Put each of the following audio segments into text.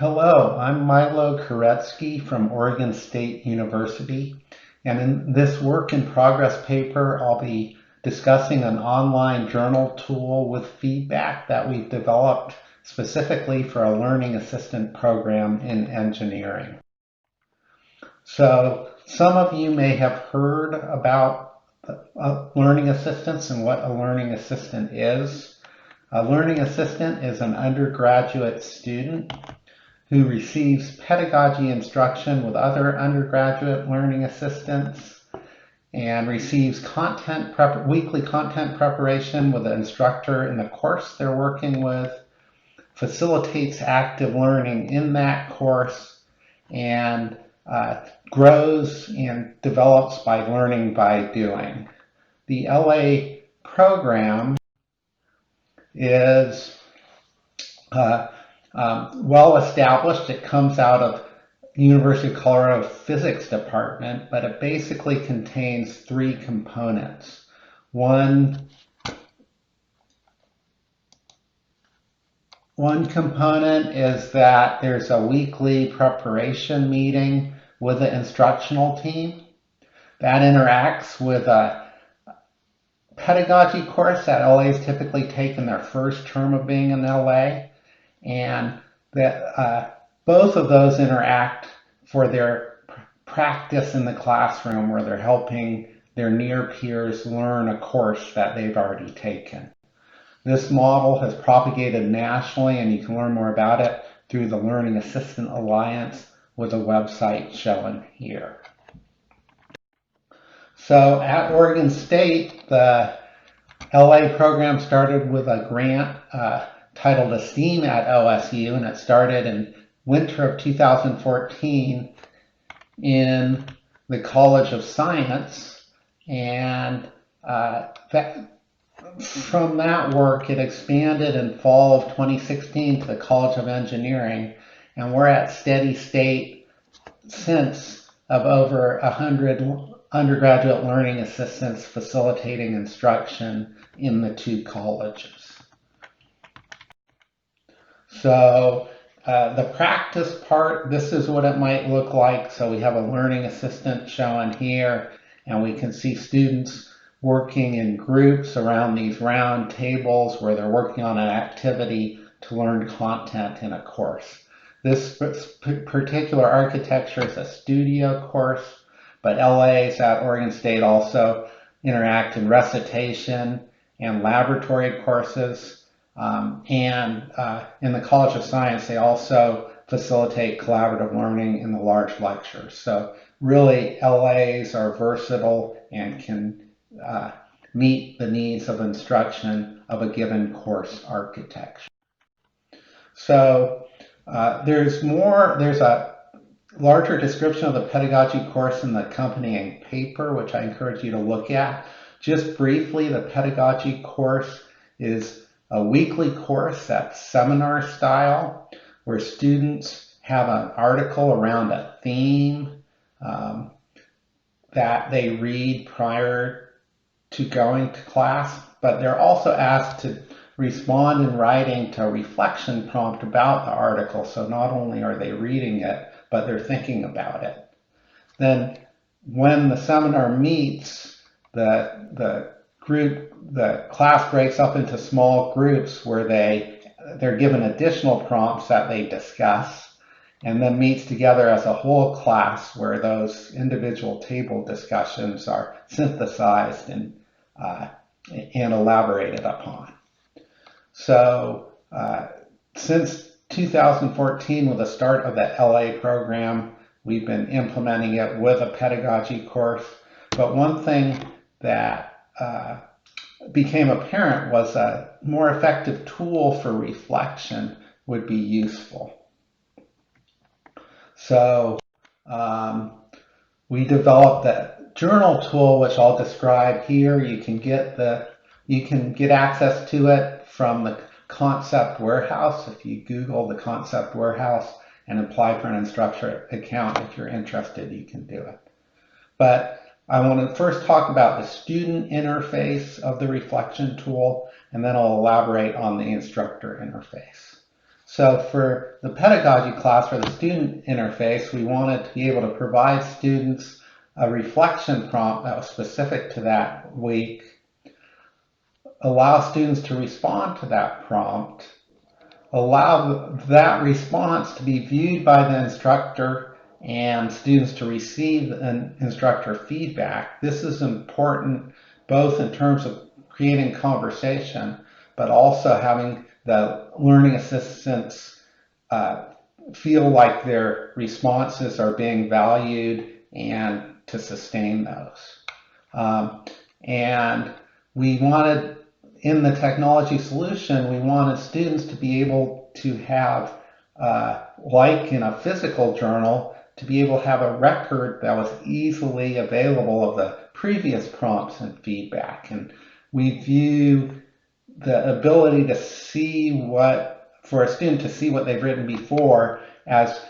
Hello, I'm Milo Koretsky from Oregon State University, and in this work in progress paper, I'll be discussing an online journal tool with feedback that we've developed specifically for a learning assistant program in engineering. So some of you may have heard about learning assistants and what a learning assistant is. A learning assistant is an undergraduate student who receives pedagogy instruction with other undergraduate learning assistants and receives weekly content preparation with the instructor in the course they're working with, facilitates active learning in that course, and grows and develops by learning by doing. The LA program is well established. It comes out of University of Colorado Physics Department, but it basically contains three components. One component is that there's a weekly preparation meeting with the instructional team that interacts with a pedagogy course that LAs typically take in their first term of being in LA. And that both of those interact for their practice in the classroom where they're helping their near peers learn a course that they've already taken. This model has propagated nationally, and you can learn more about it through the Learning Assistant Alliance with a website shown here. So at Oregon State, the LA program started with a grant titled Esteem at OSU, and it started in winter of 2014 in the College of Science. And from that work, it expanded in fall of 2016 to the College of Engineering, and we're at steady state since of over 100 undergraduate learning assistants facilitating instruction in the two colleges. So the practice part, this is what it might look like. So we have a learning assistant shown here, and we can see students working in groups around these round tables where they're working on an activity to learn content in a course. This particular architecture is a studio course, but LAs at Oregon State also interact in recitation and laboratory courses. And in the College of Science, they also facilitate collaborative learning in the large lectures. So really, LAs are versatile and can meet the needs of instruction of a given course architecture. So there's a larger description of the pedagogy course in the accompanying paper, which I encourage you to look at. Just briefly, the pedagogy course is a weekly course that's seminar style, where students have an article around a theme that they read prior to going to class, but they're also asked to respond in writing to a reflection prompt about the article. So not only are they reading it, but they're thinking about it. Then when the seminar meets, the class breaks up into small groups where they're given additional prompts that they discuss, and then meets together as a whole class where those individual table discussions are synthesized and elaborated upon. So since 2014, with the start of the LA program, we've been implementing it with a pedagogy course. But one thing that became apparent was a more effective tool for reflection would be useful. So we developed the journal tool, which I'll describe here. You can get access to it from the Concept Warehouse. If you Google the Concept Warehouse and apply for an instructor account, if you're interested, you can do it. But I want to first talk about the student interface of the reflection tool, and then I'll elaborate on the instructor interface. So for the pedagogy class, for the student interface, we wanted to be able to provide students a reflection prompt that was specific to that week, allow students to respond to that prompt, allow that response to be viewed by the instructor and students to receive an instructor feedback. This is important both in terms of creating conversation, but also having the learning assistants feel like their responses are being valued and to sustain those. And we wanted, in the technology solution, we wanted students to be able to have, like in a physical journal, to be able to have a record that was easily available of the previous prompts and feedback. And we view the ability to see for a student to see what they've written before as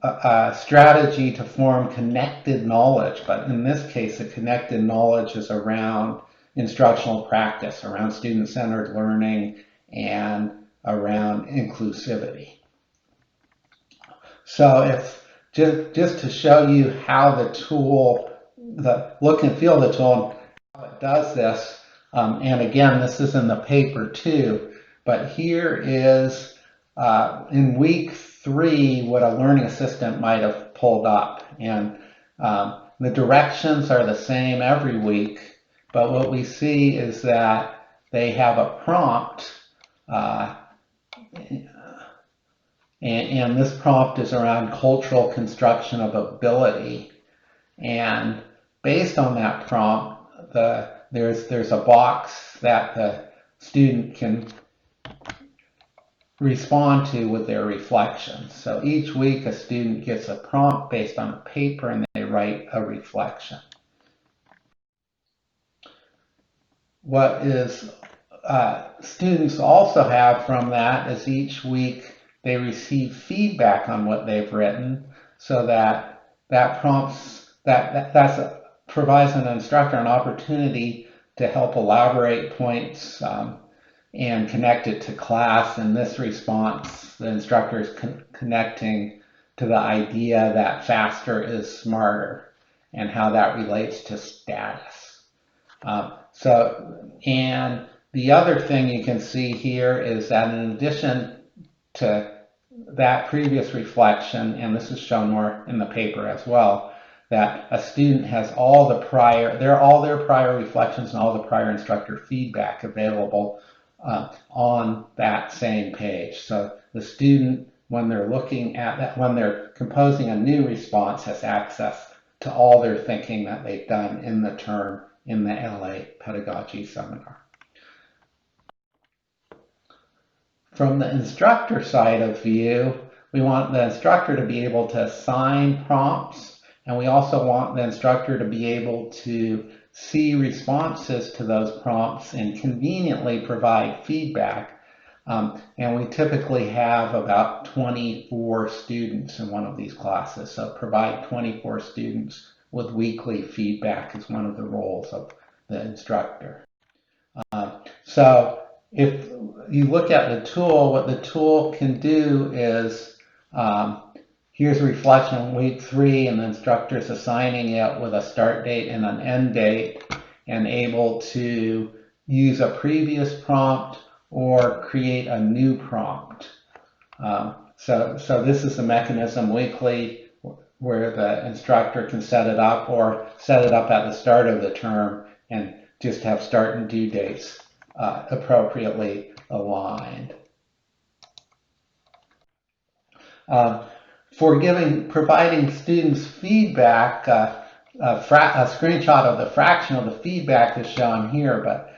a strategy to form connected knowledge. But in this case, the connected knowledge is around instructional practice, around student-centered learning, and around inclusivity. So if just to show you how the tool, the look and feel of the tool, and how it does this, and again, this is in the paper too, but here is in week 3 what a learning assistant might have pulled up. And the directions are the same every week, but what we see is that they have a prompt, and this prompt is around cultural construction of ability. And based on that prompt, there's a box that the student can respond to with their reflections. So each week a student gets a prompt based on a paper and they write a reflection. What is students also have from that is each week they receive feedback on what they've written, so that provides an instructor an opportunity to help elaborate points and connect it to class. In this response, the instructor is connecting to the idea that faster is smarter and how that relates to status. And the other thing you can see here is that in addition to that previous reflection, and this is shown more in the paper as well, that a student has all their prior reflections and all the prior instructor feedback available on that same page. So the student, when they're looking at that, when they're composing a new response, has access to all their thinking that they've done in the term in the LA pedagogy seminar. From the instructor side of view, we want the instructor to be able to assign prompts, and we also want the instructor to be able to see responses to those prompts and conveniently provide feedback. And we typically have about 24 students in one of these classes, so provide 24 students with weekly feedback is one of the roles of the instructor. So if you look at the tool, what the tool can do is, here's a reflection on week 3, and the instructor is assigning it with a start date and an end date, and able to use a previous prompt or create a new prompt. So this is a mechanism weekly where the instructor can set it up, or set it up at the start of the term and just have start and due dates appropriately aligned. For providing students feedback, a screenshot of the fraction of the feedback is shown here, but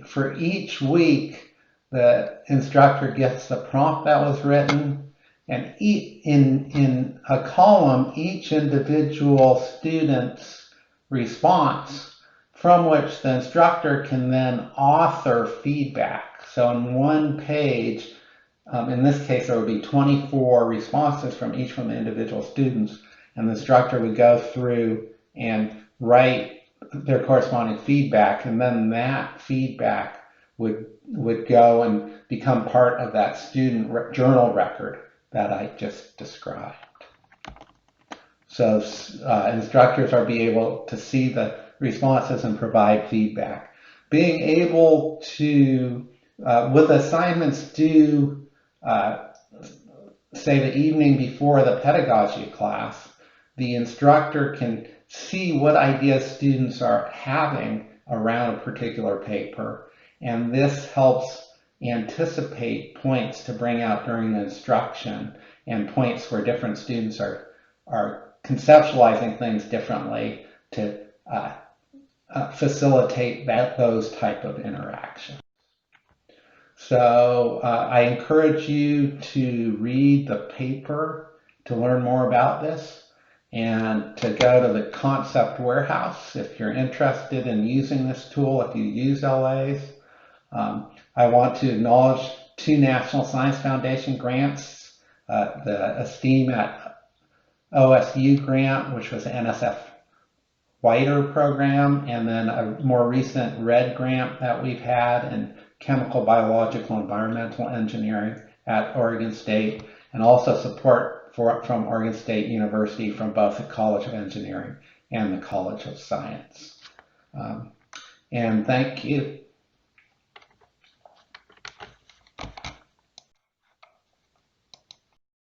for each week, the instructor gets the prompt that was written, and in a column, each individual student's response, from which the instructor can then author feedback. So in one page, in this case, there would be 24 responses from each one of the individual students, and the instructor would go through and write their corresponding feedback, and then that feedback would go and become part of that student journal record that I just described. So instructors are be able to see the responses and provide feedback. Being able to, with assignments due, say the evening before the pedagogy class, the instructor can see what ideas students are having around a particular paper, and this helps anticipate points to bring out during the instruction and points where different students are conceptualizing things differently to facilitate those type of interactions. So I encourage you to read the paper to learn more about this and to go to the concept warehouse if you're interested in using this tool, if you use LAs. I want to acknowledge 2 National Science Foundation grants, the Esteem at OSU grant, which was an NSF Whiter program, and then a more recent RED grant that we've had in chemical, biological, environmental engineering at Oregon State, and also support from Oregon State University from both the College of Engineering and the College of Science. And thank you